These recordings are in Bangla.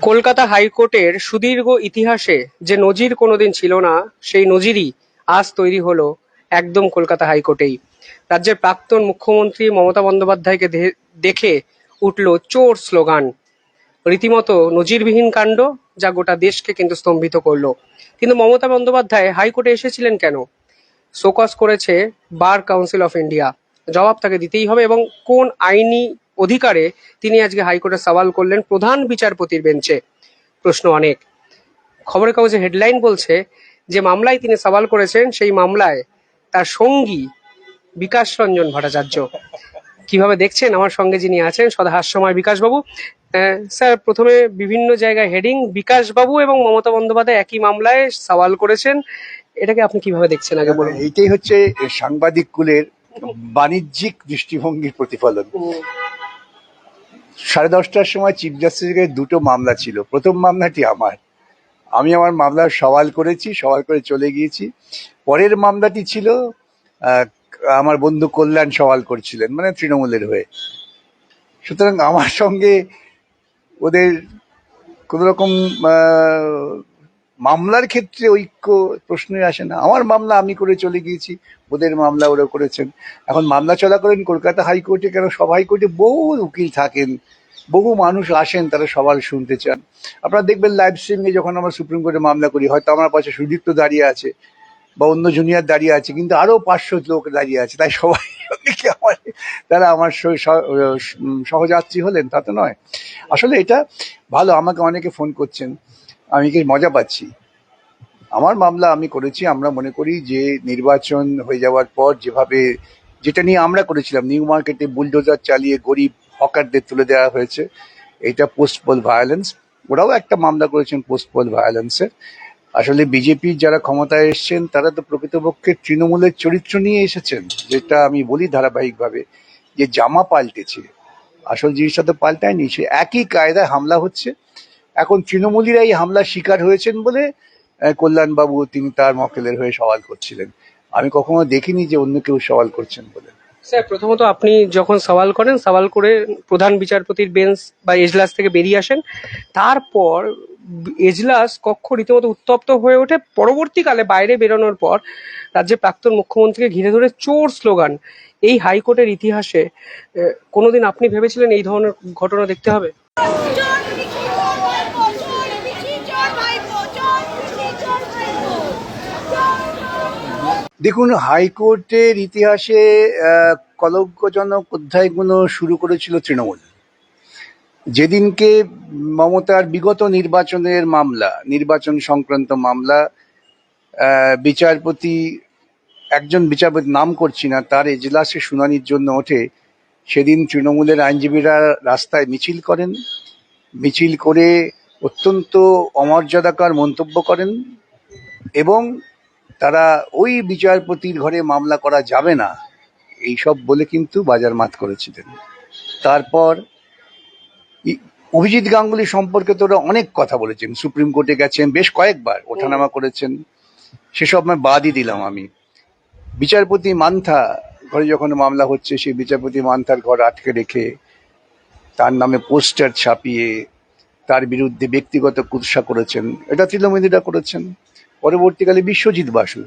কলকাতা হাইকোর্টের সুদীর্ঘ ইতিহাসে যে নজির কোনোদিন ছিল না, সেই নজিরই আজ তৈরি হলো একদম কলকাতা হাইকোর্টেই। রাজ্যের প্রাক্তন মুখ্যমন্ত্রী মমতা বন্দ্যোপাধ্যায়কে দেখে উঠল চোর স্লোগান। রীতিমতো নজিরবিহীন কাণ্ড, যা গোটা দেশকে কিন্তু স্তম্ভিত করলো। কিন্তু মমতা বন্দ্যোপাধ্যায় হাইকোর্টে এসেছিলেন কেন? শোকজ করেছে বার কাউন্সিল অফ ইন্ডিয়া। জবাব তাকে দিতেই হবে। এবং কোন আইনি অধিকারে তিনি আজকে হাইকোর্টে সওয়াল করলেন প্রধান বিচারপতির বেঞ্চে? প্রশ্ন অনেক। খবরের কাগজে হেডলাইন বলছে যে মামলায় তিনি সওয়াল করেছেন, সেই মামলায় তার সঙ্গী বিকাশ রঞ্জন ভট্টাচার্য। কিভাবে দেখছেন? আমার সঙ্গে যিনি আছেন সদা হাস্যময় বিকাশবাবু। স্যার, প্রথমে বিভিন্ন জায়গায় হেডিং বিকাশবাবু এবং মমতা বন্দ্যোপাধ্যায় একই মামলায় সওয়াল করেছেন, এটাকে আপনি কিভাবে দেখছেন আগে বলুন। এইটাই হচ্ছে সাংবাদিক কুলের বাণিজ্যিক দৃষ্টিভঙ্গির প্রতিফলন। 10:30টার সময় চিফ জাস্টিসের দুটো মামলা ছিল। প্রথম মামলাটি আমি আমার মামলার সওয়াল করেছি, সওয়াল করে চলে গিয়েছি। পরের মামলাটি ছিল আমার বন্ধু কল্যাণ সওয়াল করছিলেন, মানে তৃণমূলের হয়ে। সুতরাং আমার সঙ্গে ওদের কোন রকম মামলার ক্ষেত্রে ঐক্য প্রশ্নই আসে না। আমার মামলা আমি করে চলে গিয়েছি, ওদের মামলা ওরা করেছেন। এখন মামলা চলাকালীন কলকাতা হাইকোর্টে কেন, সব হাইকোর্টে বহু উকিল থাকেন, বহু মানুষ আসেন, তারা সওয়াল শুনতে চান। আপনারা দেখবেন লাইভ স্ট্রিমে যখন আমরা সুপ্রিম কোর্টে মামলা করি, হয়তো আমার পাশে সুদীপ্ত দাঁড়িয়ে আছে বা অন্য জুনিয়র দাঁড়িয়ে আছে, কিন্তু আরো 500 লোক দাঁড়িয়ে আছে। তাই সবাই তারা আমার সহযাত্রী হলেন, তা তো নয়। আসলে এটা ভালো, আমাকে অনেকে ফোন করছেন, আমি কি মজা পাচ্ছি। আমার মামলা আমি করেছি। আমরা মনে করি যে নির্বাচন হয়ে যাওয়ার পর যেটা নিয়ে আমরা করেছিলাম, নিউ মার্কেটে বুলডোজার চালিয়ে গরিব হকারদের তুলে দেওয়া হয়েছে, এটা পোস্ট পোল ভায়োলেন্স। ওরাও একটা মামলা করেছেন পোস্ট পোল ভায়োলেন্সের। আসলে বিজেপির যারা ক্ষমতায় এসছেন তারা তো প্রকৃতপক্ষে তৃণমূলের চরিত্র নিয়ে এসেছেন, যেটা আমি বলি ধারাবাহিকভাবে, যে জামা পাল্টেছে, আসল জিনিসটা তো পাল্টায়নি। সে একই কায়দায় হামলা হচ্ছে। এখন তৃণমূলীরা এই হামলার শিকার হয়েছেন বলে কল্যাণবাবু তিনি তার মক্কেলের হয়ে সওয়াল করছিলেন। আমি কখনো দেখিনি যে অন্য কেউ সওয়াল করছেন বলে। স্যার, প্রথমত আপনি যখন সওয়াল করেন, সওয়াল করে প্রধান বিচারপতির বেঞ্চ বা এজলাস থেকে বেরিয়ে আসেন, তারপর এজলাস কক্ষ রীতিমতো উত্তপ্ত হয়ে ওঠে। পরবর্তীকালে বাইরে বেরোনোর পর রাজ্যের প্রাক্তন মুখ্যমন্ত্রীকে ঘিরে ধরে চোর স্লোগান। এই হাইকোর্টের ইতিহাসে কোনোদিন আপনি ভেবেছিলেন এই ধরনের ঘটনা দেখতে হবে? দেখুন, হাইকোর্টের ইতিহাসে কলঙ্কজনক অধ্যায়গুলো শুরু করেছিল তৃণমূল। যেদিনকে মমতার বিগত নির্বাচন সংক্রান্ত মামলা, একজন বিচারপতি, নাম করছি না, তার এজলাসে শুনানির জন্য ওঠে, সেদিন তৃণমূলের আইনজীবীরা রাস্তায় মিছিল করেন। মিছিল করে অত্যন্ত অমর্যাদাকর মন্তব্য করেন এবং তারা ওই বিচারপতির ঘরে মামলা করা যাবে না এইসব বলে কিন্তু বাজার মাত করেছিলেন। তারপর অভিজিৎ গাঙ্গুলি সম্পর্কে তো ওরা অনেক কথা বলেছেন, সুপ্রিম কোর্টে গেছেন, বেশ কয়েকবার ওঠানামা করেছেন, সেসব আমি বাদই দিলাম। আমি বিচারপতি মান্থা ঘরে যখন মামলা হচ্ছে, সেই বিচারপতি মান্থার ঘর আটকে রেখে তার নামে পোস্টার ছাপিয়ে তার বিরুদ্ধে ব্যক্তিগত কুৎসা করেছেন, এটা তৃণমূলীরা করেছেন। পরবর্তীকালে বিশ্বজিৎ বাসু,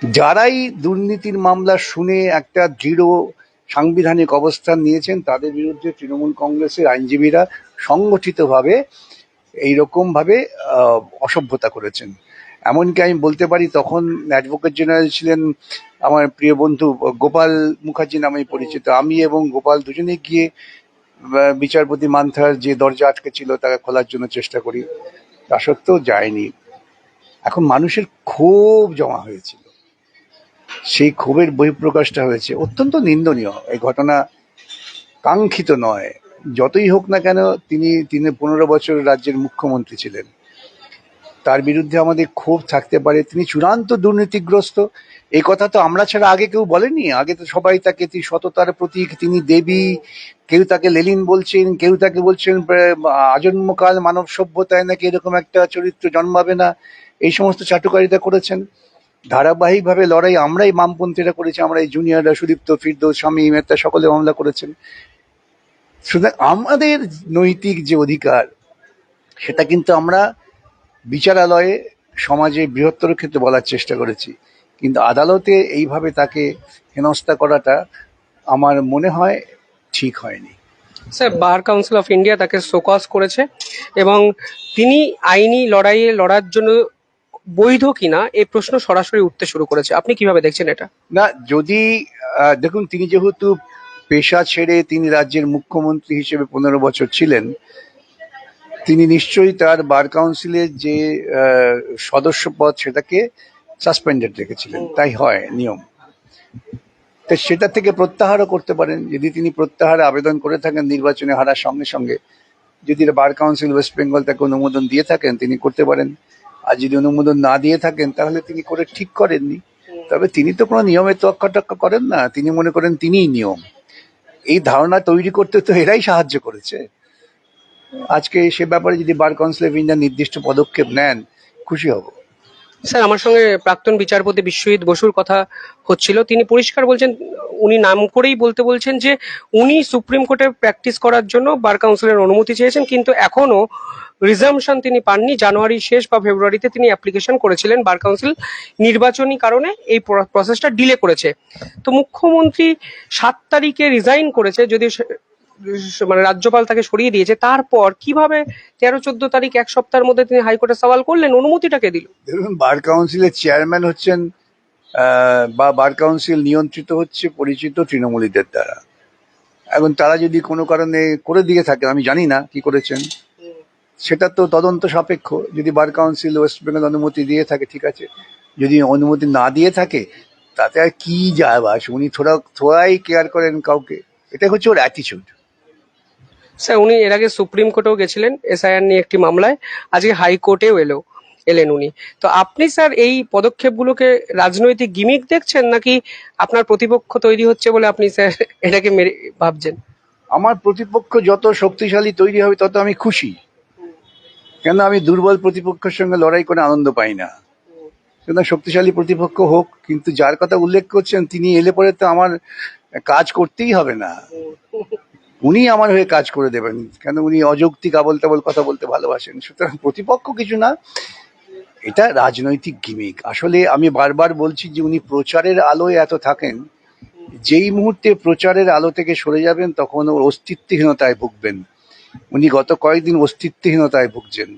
যারাই দুর্নীতির মামলা শুনে একটা দৃঢ় সাংবিধানিক অবস্থান নিয়েছেন, তাদের বিরুদ্ধে তৃণমূল কংগ্রেসের আইনজীবীরা সংগঠিতভাবে এইরকমভাবে অসভ্যতা করেছেন। এমনকি আমি বলতে পারি, তখন অ্যাডভোকেট জেনারেল ছিলেন আমার প্রিয় বন্ধু গোপাল মুখার্জি নামে পরিচিত। আমি এবং গোপাল দুজনে গিয়ে বিচারপতি মান্থার যে দরজা আটকে ছিল তাকে খোলার জন্য চেষ্টা করি, তা সত্ত্বেও যায়নি। এখন মানুষের ক্ষোভ জমা হয়েছিল, সেই ক্ষোভের বহিঃপ্রকাশটা হয়েছে। অত্যন্ত নিন্দনীয় এই ঘটনা, কাঙ্ক্ষিত নয়। যতই হোক না কেন, তিনি 15 বছর রাজ্যের মুখ্যমন্ত্রী ছিলেন, তার বিরুদ্ধে আমাদের ক্ষোভ থাকতে পারে। তিনি চূড়ান্ত দুর্নীতিগ্রস্ত, এই কথা তো আমরা ছাড়া আগে কেউ বলেনি। আগে তো সবাই তাকে সততার প্রতীক, তিনি দেবী, কেউ তাকে লেনিন বলছেন, কেউ তাকে বলছেন আজন্মকাল মানব সভ্যতায় নাকি এরকম একটা চরিত্র জন্মাবে না, এই সমস্ত চাটুকারিতা করেছেন। ধারাবাহিকভাবে লড়াই আমরাই বামপন্থীরা করেছি, আমরা এই জুনিয়ররা, সুদীপ্ত, ফিরদৌস, স্বামী, মেহতা, সকলে মামলা করেছেন। সুতরাং আমাদের নৈতিক যে অধিকার, সেটা কিন্তু আমরা বিচারালয়ে সমাজে বৃহত্তর ক্ষেত্রে বলার চেষ্টা করেছি, কিন্তু আদালতে এইভাবে তাকে হেনস্থা করাটা আমার মনে হয় ঠিক হয়নি। Sir, bar council of India তাকে শোকজ করেছে এবং তিনি আইনি লড়াইয়ে লড়ার জন্য বৈধ কিনা এই প্রশ্ন সরাসরি উঠতে শুরু করেছে। আপনি কিভাবে দেখছেন এটা? না, যদি দেখুন, তিনি যেহেতু পেশা ছেড়ে তিনি রাজ্যের মুখ্যমন্ত্রী হিসেবে 15 বছর ছিলেন, তিনি নিশ্চয়ই তার বার কাউন্সিলের যে সদস্য পদ সেটাকে সাসপেন্ডেড রেখেছিলেন, তাই হয় নিয়ম। তো সেটা থেকে প্রত্যাহারও করতে পারেন, যদি তিনি প্রত্যাহারে আবেদন করে থাকেন নির্বাচনে হারার সঙ্গে সঙ্গে। যদি বার কাউন্সিল ওয়েস্ট বেঙ্গল তাকে অনুমোদন দিয়ে থাকেন, তিনি করতে পারেন। আর যদি অনুমোদন না দিয়ে থাকেন, তাহলে তিনি করে ঠিক করেননি। তবে তিনি তো কোনো নিয়মের তোয়াক্কা টোয়াক্কা করেন না, তিনি মনে করেন তিনিই নিয়ম। এই ধারণা তৈরি করতে তো এরাই সাহায্য করেছে। আজকে সে ব্যাপারে যদি বার কাউন্সিল অফ ইন্ডিয়া নির্দিষ্ট পদক্ষেপ নেন, খুশি হব। স্যার, আমার সঙ্গে প্রাক্তন বিচারপতি বিশ্বজিৎ বসুর কথা হচ্ছিল। তিনি পরিষ্কার বলছেন, উনি নাম করেই বলছেন যে উনি সুপ্রিম কোর্টে প্র্যাকটিস করার জন্য বার কাউন্সিলের অনুমতি চেয়েছেন, কিন্তু এখনো রিজাম্পশন তিনি পাননি। জানুয়ারি শেষ বা ফেব্রুয়ারিতে তিনি অ্যাপ্লিকেশন করেছিলেন, বার কাউন্সিল নির্বাচনী কারণে এই প্রসেসটা ডিলে করেছে। তো মুখ্যমন্ত্রী 7 তারিখে রিজাইন করেছে, যদি মানে রাজ্যপাল তাকে সরিয়ে দিয়েছে, তারপর কিভাবে 13-14 তারিখ এক সপ্তাহের মধ্যে তিনি হাইকোর্টে সওয়াল করলেন, অনুমতিটাকে দিল? দেখুন, বার কাউন্সিলের চেয়ারম্যান হচ্ছেন বা বার কাউন্সিল নিয়ন্ত্রিত হচ্ছে পরিচিত তৃণমূলীদের দ্বারা। এখন তারা যদি কোনো কারণে করে দিয়ে থাকে, আমি জানি না কি করেছেন, সেটা তো তদন্ত সাপেক্ষ। যদি বার কাউন্সিল ওয়েস্ট বেঙ্গল অনুমতি দিয়ে থাকে, ঠিক আছে। যদি অনুমতি না দিয়ে থাকে, তাতে আর কি যায় বাস, উনি থোড়াই কেয়ার করেন কাউকে। এটা হচ্ছে ওর অ্যাটিচিউড। স্যার, উনি এর আগে সুপ্রিম কোর্টেও গেছিলেন এসআইআর নিয়ে একটি মামলায়, আজকে হাইকোর্টেও এলেন উনি। তো আপনি স্যার এই পদক্ষেপগুলোকে রাজনৈতিক গিমিক দেখছেন, নাকি আপনার প্রতিপক্ষ তৈরি হচ্ছে বলে আপনি স্যার এটাকে মেরে ভাবছেন? আমার প্রতিপক্ষ যত শক্তিশালী তৈরি হবে, তত আমি খুশি। কেন, আমি দুর্বল প্রতিপক্ষের সঙ্গে লড়াই করে আনন্দ পাই না। সুতরাং শক্তিশালী প্রতিপক্ষ হোক, কিন্তু যার কথা উল্লেখ করছেন তিনি এলে পরে তো আমার কাজ করতেই হবে না, উনি আমার হয়ে কাজ করে দেবেন। কেন, উনি অযৌক্তিক আবল তাবল কথা বলতে ভালোবাসেন। সুতরাং প্রতিপক্ষ কিছু না, এটা রাজনৈতিক গিমিক। আসলে আমি বারবার বলছি যে উনি প্রচারের আলোয় এত থাকেন, যেই মুহূর্তে প্রচারের আলো থেকে সরে যাবেন তখন ওর অস্তিত্বহীনতায় ভুগবেন। উনি গত কয়েকদিন অস্তিত্বহীনতায় ভুগছেন,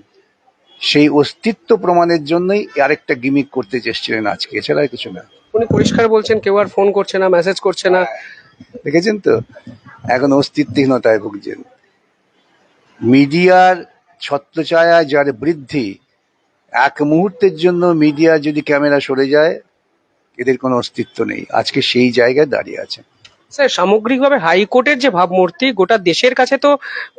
সেই অস্তিত্ব প্রমাণের জন্যই আরেকটা গিমিক করতে চেয়েছিলেন আজকে, এছাড়া আর কিছু না। উনি পরিষ্কার বলছেন কেউ আর ফোন করছে না, মেসেজ করছে না। দেখেছেন তো, এখন অস্তিত্বহীনতায় ভুগছেন। মিডিয়ার ছত্রছায়া যার বৃদ্ধি, এক মুহূর্তের জন্য মিডিয়া যদি ক্যামেরা সরে যায়, এদের কোনো অস্তিত্ব নেই। আজকে সেই জায়গায় দাঁড়িয়ে আছে। স্যার, সামগ্রিকভাবে হাইকোর্টের যে ভাবমূর্তি গোটা দেশের কাছে তো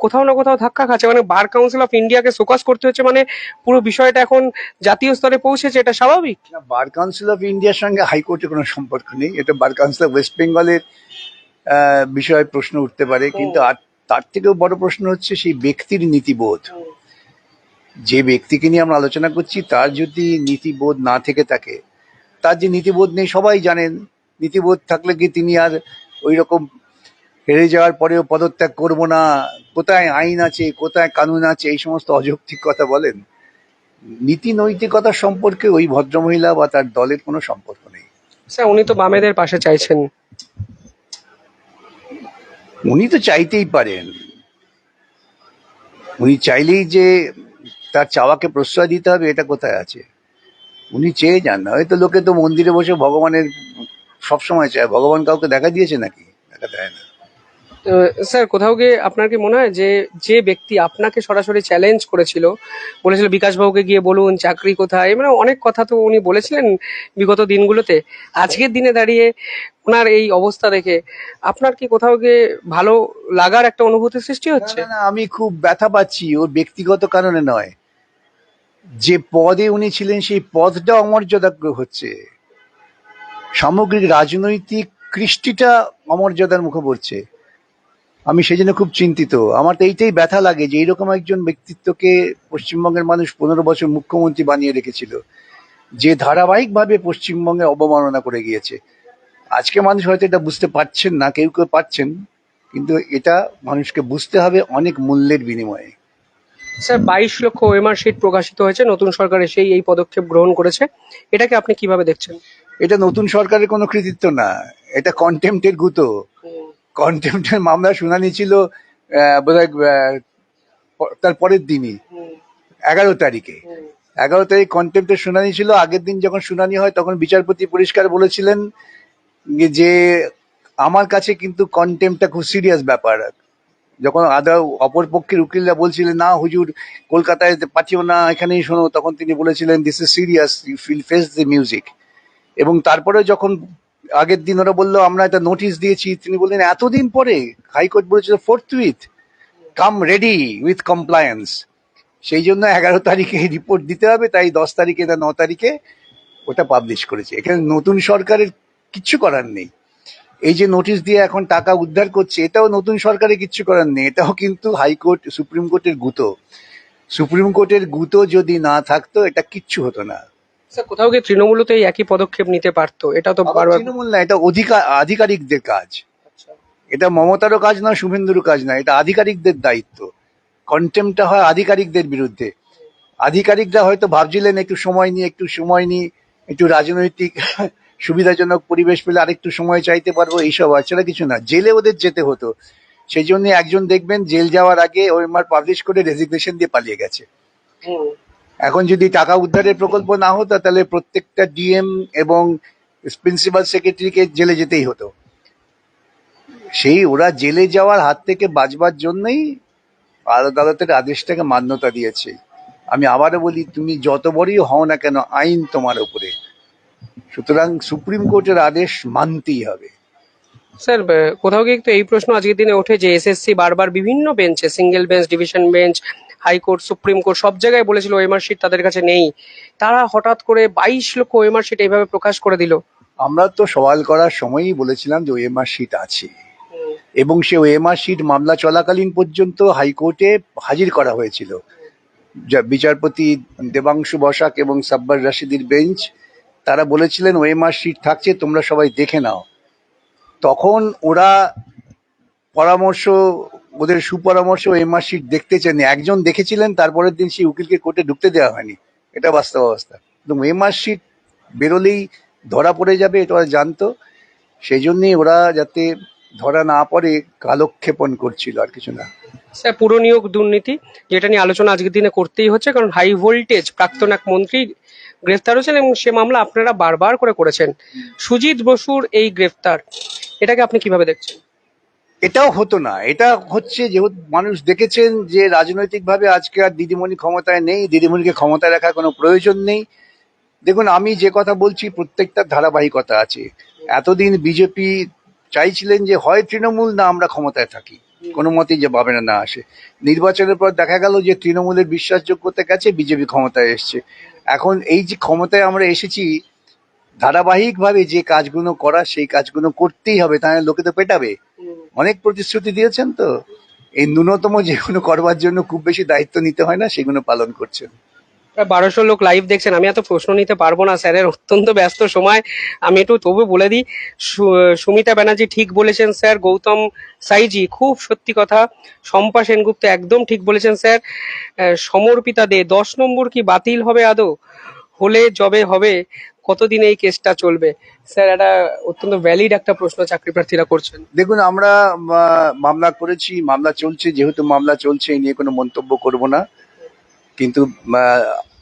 কোথাও না কোথাও ধাক্কা খাচ্ছে। মানে বার কাউন্সিল অফ ইন্ডিয়াকে শোকজ করতে হচ্ছে, মানে পুরো বিষয়টা এখন জাতীয় স্তরে পৌঁছেছে, এটা স্বাভাবিক? না, বার কাউন্সিল অফ ইন্ডিয়ার সঙ্গে হাইকোর্টের কোনো সম্পর্ক নেই। এটা বার কাউন্সিল অফ ওয়েস্ট বেঙ্গলের বিষয়ে প্রশ্ন উঠতে পারে, কিন্তু আর তার থেকেও বড় প্রশ্ন হচ্ছে সেই ব্যক্তির নীতিবোধ। যে ব্যক্তিকে নিয়ে আমরা আলোচনা করছি, তার যদি নীতিবোধ না থেকে থাকে, তার যে নীতিবোধ নেই সবাই জানেন। নীতিবোধ থাকলে কি তিনি আর ওই রকম হেরে যাওয়ার পরেও পদত্যাগ করব না, কোথায় আইন আছে, কোথায় কানুন আছে, এই সমস্ত অযৌক্তিক কথা বলেন? নীতি নৈতিকতার সম্পর্কে ওই ভদ্রমহিলা বা তার দলের কোনো সম্পর্ক নেই। স্যার, উনি তো বামেদের পাশে চাইছেন। উনি তো চাইতেই পারেন, উনি চাইলেই যে তার চাওয়াকে প্রশ্রয় দিতে হবে এটা কোথায় আছে? উনি চেয়ে যান না। হয়তো লোকে তো মন্দিরে বসে ভগবানের সবসময় চায়, ভগবান কাউকে দেখা দিয়েছে নাকি? দেখা দেয় না। স্যার, কোথাও গিয়ে আপনার কি মনে হয় যে যে ব্যক্তি আপনাকে সরাসরি চ্যালেঞ্জ করেছিল, বলেছিল বিকাশবাবুকে গিয়ে বলুন চাকরি কোথায়, মানে অনেক কথা তো উনি বলেছিলেন বিগত দিনগুলোতে, আজকের দিনে দাঁড়িয়ে ওনার এই অবস্থা দেখে আপনার কি কোথাও গিয়ে ভালো লাগার একটা অনুভূতি সৃষ্টি না হচ্ছে? না না, আমি খুব ব্যথা পাচ্ছি, ওর ব্যক্তিগত কারণে নয়। যে পদে উনি ছিলেন সেই পদটা অমর্যাদা হচ্ছে, সামগ্রিক রাজনৈতিক কৃষ্টিটা অমর্যাদার মুখে পড়ছে। আমি সেই জন্য খুব চিন্তিত। আমার তো এইটাই ব্যথা লাগে যে এইরকম একজন ব্যক্তিত্বকে পশ্চিমবঙ্গের মানুষ 15 বছর মুখ্যমন্ত্রী বানিয়ে রেখেছিল, যে ধারাবাহিকভাবে পশ্চিমবঙ্গে অবমাননা করে গিয়েছে। আজকে মানুষ হয়তো এটা বুঝতে পারছেন না, কেউ কেউ পারছেন, কিন্তু এটা মানুষকে বুঝতে হবে অনেক মূল্যের বিনিময়ে। স্যার 22 লক্ষ ওএমআর শিট প্রকাশিত হয়েছে, নতুন সরকার এসেই এই পদক্ষেপ গ্রহণ করেছে, এটাকে আপনি কিভাবে দেখছেন? এটা নতুন সরকারের কোনো কৃতিত্ব না, এটা কন্টেম্পটের গুতো। কন্টেম্পটের মামলা শুনানি ছিল বোধহয় তার পরের দিনই, 11 তারিখে। 11 তারিখ কন্টেম্পটের শুনানি ছিল। আগের দিন যখন শুনানি হয় তখন বিচারপতি পরিষ্কার বলেছিলেন যে আমার কাছে কিন্তু কন্টেম্পটা খুব সিরিয়াস ব্যাপার। যখন অপর পক্ষের উকিলরা বলছিলেন না হুজুর কলকাতায় পাঠিও না, এখানেই শোনো, তখন তিনি বলেছিলেন this is serious, you feel face the music. এবং তারপরে যখন আগের দিন ওরা বললো আমরা একটা নোটিশ দিয়েছি, তিনি বললেন এতদিন পরে? হাইকোর্ট বলেছিল ফোর্থউইথ কাম রেডি উইথ কমপ্লায়েন্স। সেই জন্য 11 তারিখে রিপোর্ট দিতে হবে, তাই 10 তারিখে না 9 তারিখে ওটা পাবলিশ করেছে। এখানে নতুন সরকারের কিচ্ছু করার নেই। এই যে নোটিশ দিয়ে এখন টাকা উদ্ধার করছে, এটাও নতুন সরকারের কিচ্ছু করার নেই, এটাও কিন্তু হাইকোর্ট সুপ্রিম কোর্টের গুতো। সুপ্রিম কোর্টের গুতো যদি না থাকতো এটা কিচ্ছু হতো না। স্যার কোথাও গিয়ে তৃণমূলও তো এই একই পদক্ষেপ নিতে পারতো, এটা তো আবার বারবার। তৃণমূল না, এটা আধিকারিকদের কাজ। আচ্ছা। এটা মমতারও কাজ না, শুভেন্দুরও কাজ না, এটা আধিকারিকদের দায়িত্ব। কন্টেম্পটা হয় আধিকারিকদের বিরুদ্ধে। আধিকারিকরা হয়তো ভাবছিলেন একটু সময় নিয়ে একটু রাজনৈতিক সুবিধাজনক পরিবেশ পেলে আরেকটু সময় চাইতে পারবো, এইসব আছাড়া কিছু না। জেলে ওদের যেতে হতো, সেই জন্য একজন দেখবেন জেল যাওয়ার আগে ওএমআর পাবলিশ করে রেজিগনেশন দিয়ে পালিয়ে গেছে। এখন যদি টাকা উদ্ধারের প্রকল্প না হতো তাহলে প্রত্যেকটা ডিএম এবং প্রিন্সিপাল সেক্রেটারিকে জেলে যেতেই হতো। সেই ওরা জেলে যাওয়ার হাত থেকে বাঁচবার জন্যই আদালতের আদেশটাকে মান্যতা দিয়েছে। আমি আবারও বলি, তুমি যত বড়ই হও না কেন, আইন তোমার উপরে, সুতরাং সুপ্রিম কোর্টের আদেশ মানতেই হবে। স্যার কোথাও গিয়ে তো এই প্রশ্ন আজকের দিনে ওঠে যে এসএসসি বারবার বিভিন্ন বেঞ্চে, single bench, division bench, high court, supreme court সব জায়গায় বলেছিল ওএমআর শিট তাদের কাছে নেই, তারা হঠাৎ করে 22 লক্ষ ওএমআর শিট এইভাবে প্রকাশ করে দিল। আমরা তো সওয়াল করার সময়ই বলেছিলাম যে ওএমআর শিট আছে, এবং সে ওএমআর শিট মামলা চলাকালীন পর্যন্ত হাইকোর্টে হাজির করা হয়েছিল। বিচারপতি দেবাংশু বসাক এবং সাব্বার রাশিদির বেঞ্চ, তারা বলেছিলেন ওএমআর শিট থাকছে, তোমরা সবাই দেখে নাও। তখন ওরা ওদের সুপরামর্শ ওএমআর শিট দেখতে চাননি। একজন দেখেছিলেন, তারপরের দিন সেই উকিলকে কোর্টে ঢুকতে দেওয়া হয়নি। এটা বাস্তব অবস্থা। কিন্তু ওএমআর শিট বেরোলেই ধরা পড়ে যাবে, এটা ওরা জানতো। সেই জন্যই ওরা যাতে ধরা না পড়ে কালক্ষেপণ করছিল, আর কিছু না। স্যার পুরো নিয়োগ দুর্নীতি, যেটা নিয়ে আলোচনা আজকের দিনে করতেই হচ্ছে, কারণ হাই ভোল্টেজ প্রাক্তন এক মন্ত্রী গ্রেফতার হয়েছেন এবং সে মামলা আপনারা বারবার করে করেছেন। সুজিত বসুর এই গ্রেফতার, এটাকে আপনি কিভাবে দেখছেন? এটাও হতো না। এটা হচ্ছে যেহেতু মানুষ দেখেছেন যে রাজনৈতিকভাবে আজকে আর দিদিমণি ক্ষমতায় নেই, দিদিমণিকে ক্ষমতায় রাখার কোনো প্রয়োজন নেই। দেখুন, আমি যে কথা বলছি প্রত্যেকটা ধারাবাহিকতা আছে। এতদিন বিজেপি চাইছিলেন যে হয় তৃণমূল না আমরা ক্ষমতায় থাকি, কোনো মতেই যে ভাবে না আসে। নির্বাচনের পর দেখা গেল যে তৃণমূলের বিশ্বাসযোগ্যতা গেছে, বিজেপি ক্ষমতায় এসছে। এখন এই যে ক্ষমতায় আমরা এসেছি, ধারাবাহিকভাবে যে কাজগুলো করা সেই কাজগুলো করতেই হবে, তাহলে লোকে তো পেটাবে। অনেক প্রতিশ্রুতি দিয়েছেন, তো এই ন্যূনতম যেগুলো করবার জন্য খুব বেশি দায়িত্ব নিতে হয় না, সেগুলো পালন করছেন। 1200 লোক লাইভ দেখছেন, আমি এত প্রশ্ন নিতে পারবো না, স্যারের অত্যন্ত ব্যস্ত সময়। আমি একটু তবু বলে দিই, সুমিতা ব্যানার্জি ঠিক বলেছেন স্যার, গৌতম সাইজি খুব সত্যি কথা, শম্পা সেনগুপ্ত একদম ঠিক বলেছেন স্যার। সমর্পিতা দে 10 নম্বর কি বাতিল হবে আদৌ? হলে যবে হবে, কতদিন এই কেসটা চলবে? স্যার এটা অত্যন্ত ভ্যালিড একটা প্রশ্ন চাকরি প্রার্থীরা করছেন। দেখুন, আমরা মামলা করেছি, মামলা চলছে, যেহেতু মামলা চলছে এই নিয়ে কোনো মন্তব্য করব না। কিন্তু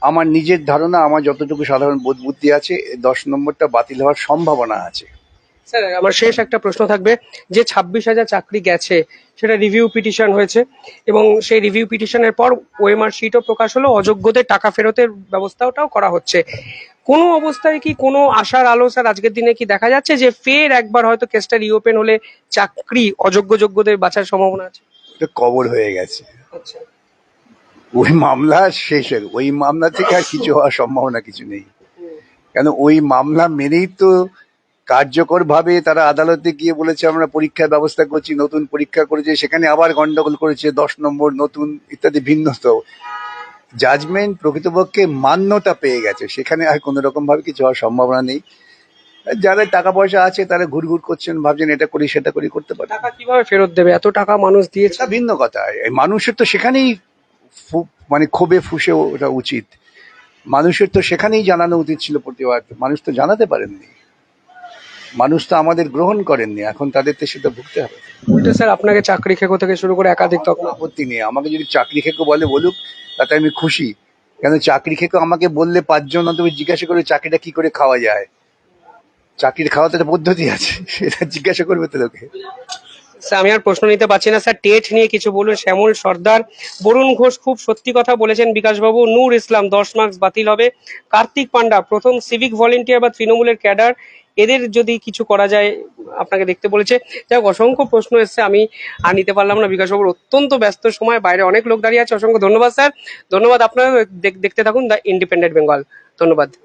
আমার নিজের ধারণা, আমার যতটুকু সাধারণ বোধ বুদ্ধি আছে, 10 নম্বরটা বাতিল হওয়ার সম্ভাবনা আছে। স্যার আমার শেষ একটা প্রশ্ন থাকবে, যে 26,000 চাকরি গেছে সেটা রিভিউ পিটিশন হয়েছে এবং সেই রিভিউ পিটিশনের পর ওএমআর শিটও প্রকাশ হলো, অযোগ্যদের টাকা ফেরতের ব্যবস্থাটাও করা হচ্ছে। কোনো অবস্থায় কি কোনো আশার আলো স্যার আজকের দিনে কি দেখা যাচ্ছে যে ফের একবার হয়তো কেসটা রিওপেন হলে চাকরি যোগ্যদের বাঁচার সম্ভাবনা আছে? এটা কবর হয়ে গেছে। আচ্ছা। ওই মামলা শেষ হয়ে, ওই মামলা থেকে আর কিছু হওয়ার সম্ভাবনা কিছু নেই। কেন, ওই মামলা মেনেই তো কার্যকরভাবে তারা আদালতে গিয়ে বলেছে আমরা পরীক্ষার ব্যবস্থা করছি, নতুন পরীক্ষা করেছে, সেখানে আবার গন্ডগোল করেছে, 10 নম্বর নতুন ইত্যাদি ভিন্ন। তো জাজমেন্ট প্রকৃতপক্ষে মান্যতা পেয়ে গেছে, সেখানে আর কোনো রকম ভাবে কিছু হওয়ার সম্ভাবনা নেই। যাদের টাকা পয়সা আছে তারা ঘুরঘুর করছেন, ভাবছেন এটা করি সেটা করি, করতে পারে। টাকা কিভাবে ফেরত দেবে? এত টাকা মানুষ দিয়েছে। এটা ভিন্ন কথা। এই মানুষের তো সেখানেই মানে ক্ষোভে ফুসে ওঠা উচিত। মানুষের তো সেখানেই জানানো উচিত ছিল প্রতিবাদ, মানুষ তো জানাতে পারেননি, মানুষ তো আমাদের গ্রহণ করেননি, এখন তাদের তো সেটা ভুগতে হবে। উল্টে স্যার আপনাকে চাকরি খেকো থেকে শুরু করে একাধিক আমার কোনো আপত্তি নেই, আমাকে যদি চাকরি খেকো বলে বলুক, তাতে আমি খুশি। কেন চাকরি খেকো আমাকে বললে 5 জন অন্তত জিজ্ঞাসা করে চাকরিটা কি করে খাওয়া যায়, চাকরির খাওয়া তো একটা পদ্ধতি আছে, সেটা জিজ্ঞাসা করবে তো লোকে। স্যার আমি আর প্রশ্ন নিতে পারছি না স্যার, টেট নিয়ে কিছু বলুন। শ্যামল সর্দার, বরুণ ঘোষ খুব সত্যি কথা বলেছেন বিকাশবাবু। নূর ইসলাম 10 মার্কস বাতিল হবে। কার্তিক পান্ডা, প্রথম সিভিক ভলেন্টিয়ার বা তৃণমূলের ক্যাডার, এদের যদি কিছু করা যায় আপনাকে দেখতে বলেছে। যাই হোক, অসংখ্য প্রশ্ন এসছে, আমি আর নিতে পারলাম না। বিকাশবাবুর অত্যন্ত ব্যস্ত সময়, বাইরে অনেক লোক দাঁড়িয়ে আছে। অসংখ্য ধন্যবাদ স্যার, ধন্যবাদ। আপনারা দেখতে থাকুন দ্য ইন্ডিপেন্ডেন্ট বেঙ্গল। ধন্যবাদ।